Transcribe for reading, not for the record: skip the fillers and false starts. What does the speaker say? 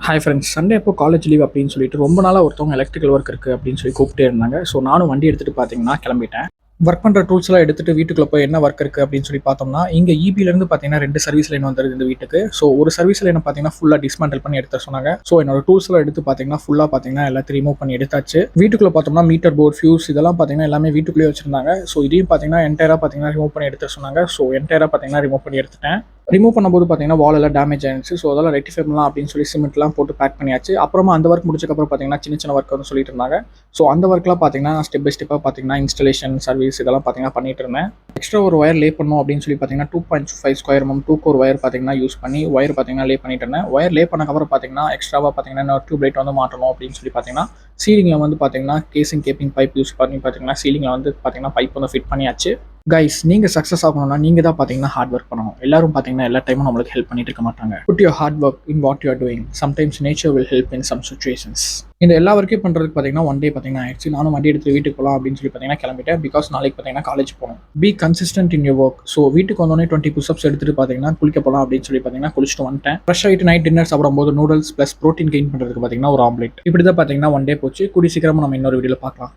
Hi friends, Sunday அப்போ college leave அப்படின்னு சொல்லிட்டு ரொம்ப நாளாக ஒருத்தவங்க எலக்ட்ரிக்கல் ஒர்க் இருக்குது அப்படின்னு சொல்லி கூப்பிட்டே இருந்தாங்க. ஸோ நானும் வண்டி எடுத்துகிட்டு பார்த்தீங்கன்னா கிளம்பிட்டேன். ஒர்க் பண்ணுற டூல்ஸ்லாம் எடுத்துகிட்டு வீட்டுக்குள்ளே போய் என்ன ஒர்க் இருக்குது அப்படின்னு சொல்லி பார்த்தோம்னா, இங்கே இபிலேருந்து பார்த்தீங்கன்னா 2 சர்வீஸ் லைன் வந்துருது இந்த வீட்டுக்கு. ஸோ ஒரு சர்வீஸ் லைனை பார்த்தீங்கன்னா ஃபுல்லாக டிஸ்மேண்டில் பண்ணி எடுத்து சொன்னாங்க. ஸோ என்னோட டூல்ஸ்லாம் எடுத்து பார்த்தீங்கன்னா ஃபுல்லாக பார்த்தீங்கன்னா எல்லாத்தையும் ரிமூவ் பண்ணி எடுத்தாச்சு. வீட்டுக்குள்ளே பார்த்தோம்னா மீட்டர் போர்ட், ஃபியூஸ் இதெல்லாம் பார்த்தீங்கன்னா எல்லாமே வீட்டுக்குள்ளேயே வச்சிருந்தாங்க. ஸோ இதையும் பார்த்தீங்கன்னா என்டையராக பார்த்தீங்கன்னா ரிமூவ் பண்ணி எடுத்து சொன்னாங்க. ஸோ என்டையராக பார்த்தீங்கன்னா ரிமூவ் பண்ணி எடுத்துட்டேன். ரிமூவ் பண்ணும்போது பார்த்தீங்கன்னா வால் எல்லாம் டேமேஜ் ஆயிருந்துச்சு. ஸோ அதெல்லாம் ரெக்டிஃபை பண்ணலாம் அப்படின்னு சொல்லி சிமெண்ட்லாம் போட்டு பேக் பண்ணியாச்சு. அப்புறமா அந்த ஒர்க் முடிச்சக்கப்புறம் பார்த்தீங்கன்னா சின்ன சின்ன ஒர்க் வந்து சொல்லிட்டு இருந்தாங்க. ஸோ அந்த ஒர்க்லாம் பார்த்தீங்கன்னா ஸ்டெப் பை ஸ்டெப்பாக பார்த்தீங்கன்னா இன்ஸ்டலேஷன், சர்வீஸ் இதெல்லாம் பார்த்தீங்கன்னா பண்ணிட்டு இருந்தேன். எக்ஸ்ட்ரா ஒரு ஒயர் லே பண்ணணும் அப்படின்னு சொல்லி பார்த்தீங்கன்னா 2.5 ஸ்கொயர் mm 2 கோர் ஒயர் பார்த்தீங்கன்னா யூஸ் பண்ணி ஒயர் பார்த்தீங்கன்னா லே பண்ணிட்டு இருந்தேன். ஒயர் லே பண்ணக்கப்புறம் பார்த்தீங்கன்னா எக்ஸ்ட்ராவாக பார்த்தீங்கன்னா டியூப் லைட் வந்து மாட்டணும் அப்படின்னு சொல்லி பார்த்தீங்கன்னா சீலிங்கில் வந்து பார்த்தீங்கன்னா கேசிங் கேப்பிங் பைப் யூஸ் பண்ணி பார்த்தீங்கன்னா சீலிங்கில் வந்து பார்த்தீங்கன்னா பைப் வந்து ஃபிட் பண்ணியாச்சு. கைஸ், நீங்க சக்ஸஸ் ஆகணும்னா நீங்க தான் பாத்தீங்கன்னா ஹார்ட் ஒர்க் பண்ணணும். எல்லாரும் பாத்தீங்கன்னா எல்லா டைமும் நம்மளுக்கு ஹெல்ப் பண்ணிட்டு இருக்க மாட்டாங்க. Put your hard work in what you are doing. Sometimes nature will help in some situations. இந்த எல்லா ஒர்க்கையும் பண்றதுக்கு பாத்தீங்கன்னா ஒன் டே பாத்தீங்கன்னா ஆயிடுச்சு. நானும் வண்டி எடுத்து வீட்டுக்கு போகலாம் அப்படின்னு சொல்லி பாத்தீங்கன்னா கிளம்பிட்டேன். பிகாஸ் நாளைக்கு பாத்தீங்கன்னா காலேஜ் போகணும். Be consistent in your work. So வீட்டுக்கு வந்தோடனே 20 புஷ்அப்ஸ் எடுத்துட்டு பாத்தீங்கன்னா குளிக்க போகலாம் அப்படின்னு சொல்லி பாத்தீங்கன்னா குளிச்சுட்டு வந்துட்டேன். ஃப்ரெஷ் ஆகிட்டு நைட் டின்னர் சாப்பிடும்போது நூடுல்ஸ் பிளஸ் ப்ரோட்டீன் கெயின் பண்றதுக்கு பாத்தீங்கன்னா ஒரு ஆம்லெட். இப்படி தான் பாத்தீங்கன்னா ஒன் டே போச்சு. கூடி சீக்கிரமா நம்ம இன்னொரு வீடியோல பார்க்கலாம்.